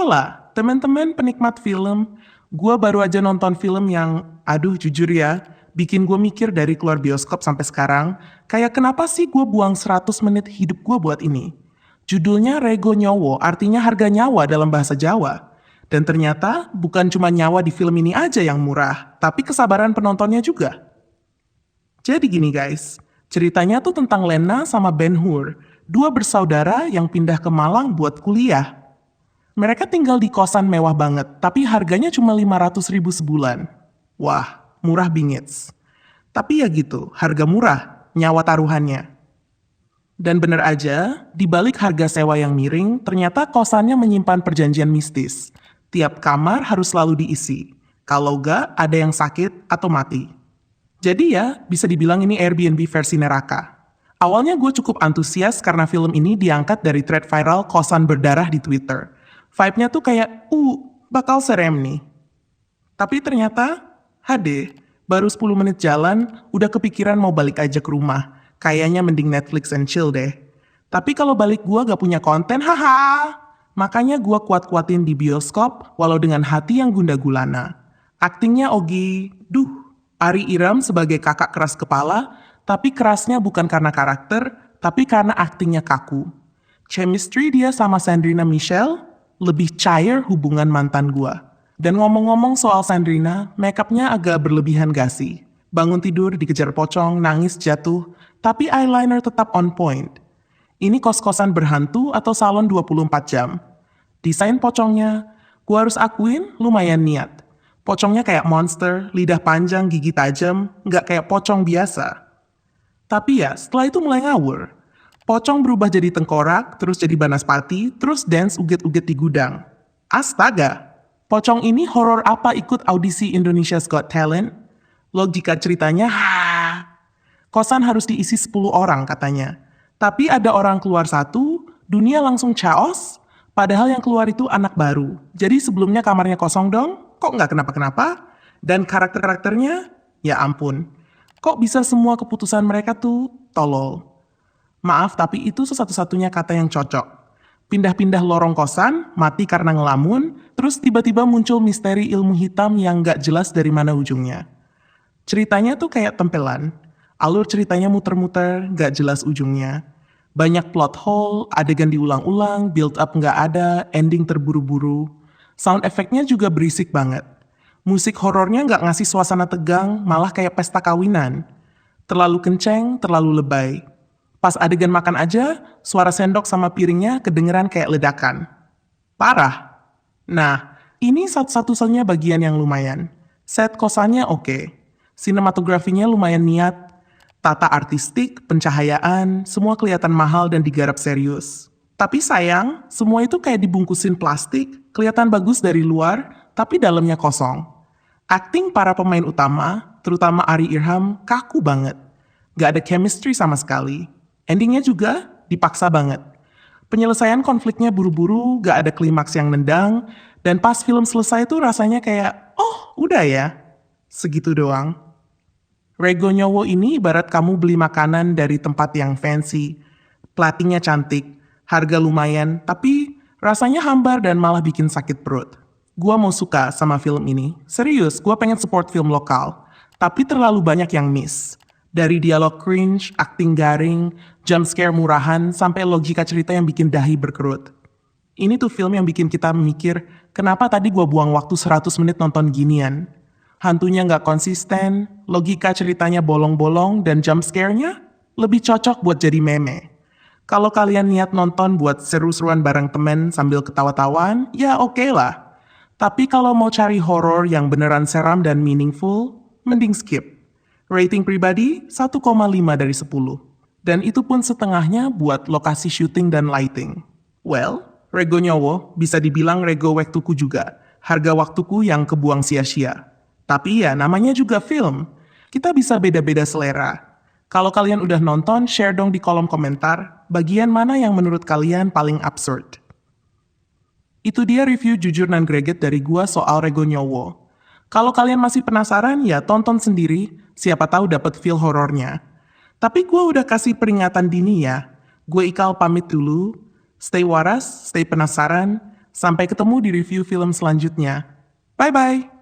Hola, teman-teman penikmat film. Gua baru aja nonton film yang, aduh jujur ya, bikin gue mikir dari keluar bioskop sampai sekarang, kayak kenapa sih gue buang 100 menit hidup gue buat ini? Judulnya Rego Nyowo, artinya harga nyawa dalam bahasa Jawa. Dan ternyata bukan cuma nyawa di film ini aja yang murah, tapi kesabaran penontonnya juga. Jadi gini guys, ceritanya tuh tentang Lena sama Ben Hur, dua bersaudara yang pindah ke Malang buat kuliah. Mereka tinggal di kosan mewah banget, tapi harganya cuma 500.000 sebulan. Wah, murah bingits. Tapi ya gitu, harga murah, nyawa taruhannya. Dan bener aja, di balik harga sewa yang miring, ternyata kosannya menyimpan perjanjian mistis. Tiap kamar harus selalu diisi. Kalau gak, ada yang sakit atau mati. Jadi ya, bisa dibilang ini Airbnb versi neraka. Awalnya gue cukup antusias karena film ini diangkat dari thread viral kosan berdarah di Twitter. Vibe-nya tuh kayak, bakal serem nih. Tapi ternyata, baru 10 menit jalan, udah kepikiran mau balik aja ke rumah. Kayaknya mending Netflix and chill deh. Tapi kalau balik gua gak punya konten, haha. Makanya gua kuat-kuatin di bioskop, walau dengan hati yang gundah gulana. Aktingnya Ogi, Ari Iram sebagai kakak keras kepala, tapi kerasnya bukan karena karakter, tapi karena aktingnya kaku. Chemistry dia sama Sandrina Michelle, lebih cair hubungan mantan gua. Dan ngomong-ngomong soal Sandrina, makeupnya agak berlebihan gak sih? Bangun tidur, dikejar pocong, nangis, jatuh, tapi eyeliner tetap on point. Ini kos-kosan berhantu atau salon 24 jam? Desain pocongnya, gua harus akuin lumayan niat. Pocongnya kayak monster, lidah panjang, gigi tajam, nggak kayak pocong biasa. Tapi ya, setelah itu mulai ngawur. Pocong berubah jadi tengkorak, terus jadi banaspati, terus dance uget-uget di gudang. Astaga! Pocong ini horor apa ikut audisi Indonesia's Got Talent? Logika ceritanya, kosan harus diisi 10 orang katanya. Tapi ada orang keluar satu, dunia langsung chaos, padahal yang keluar itu anak baru. Jadi sebelumnya kamarnya kosong dong, kok nggak kenapa-kenapa? Dan karakter-karakternya, ya ampun. Kok bisa semua keputusan mereka tuh tolol? Maaf, tapi itu satu-satunya kata yang cocok. Pindah-pindah lorong kosan, mati karena ngelamun, terus tiba-tiba muncul misteri ilmu hitam yang gak jelas dari mana ujungnya. Ceritanya tuh kayak tempelan. Alur ceritanya muter-muter, gak jelas ujungnya. Banyak plot hole, adegan diulang-ulang, build up gak ada, ending terburu-buru. Sound efeknya juga berisik banget. Musik horornya gak ngasih suasana tegang, malah kayak pesta kawinan. Terlalu kenceng, terlalu lebay. Pas adegan makan aja, suara sendok sama piringnya kedengeran kayak ledakan. Parah. Nah, ini satu-satunya bagian yang lumayan. Set kosannya oke. Sinematografinya lumayan niat. Tata artistik, pencahayaan, semua kelihatan mahal dan digarap serius. Tapi sayang, semua itu kayak dibungkusin plastik, kelihatan bagus dari luar, tapi dalamnya kosong. Akting para pemain utama, terutama Ari Irham, kaku banget. Gak ada chemistry sama sekali. Endingnya juga dipaksa banget. Penyelesaian konfliknya buru-buru, gak ada klimaks yang nendang, dan pas film selesai tuh rasanya kayak, udah ya, segitu doang. Rego Nyowo ini ibarat kamu beli makanan dari tempat yang fancy, platingnya cantik, harga lumayan, tapi rasanya hambar dan malah bikin sakit perut. Gua mau suka sama film ini, serius, gua pengen support film lokal, tapi terlalu banyak yang miss. Dari dialog cringe, akting garing, jump scare murahan, sampai logika cerita yang bikin dahi berkerut. Ini tuh film yang bikin kita mikir, kenapa tadi gua buang waktu 100 menit nonton ginian? Hantunya nggak konsisten, logika ceritanya bolong-bolong, dan jump scare-nya lebih cocok buat jadi meme. Kalau kalian niat nonton buat seru-seruan bareng temen sambil ketawa-tawaan, ya oke lah. Tapi kalau mau cari horor yang beneran seram dan meaningful, mending skip. Rating pribadi 1,5 dari 10. Dan itu pun setengahnya buat lokasi syuting dan lighting. Well, Rego Nyowo bisa dibilang rego waktuku juga. Harga waktuku yang kebuang sia-sia. Tapi ya namanya juga film. Kita bisa beda-beda selera. Kalau kalian udah nonton, share dong di kolom komentar bagian mana yang menurut kalian paling absurd. Itu dia review jujur dan greget dari gua soal Rego Nyowo. Kalau kalian masih penasaran, ya tonton sendiri, siapa tahu dapat feel horornya. Tapi gue udah kasih peringatan dini ya. Gue Ikal pamit dulu. Stay waras, stay penasaran. Sampai ketemu di review film selanjutnya. Bye-bye!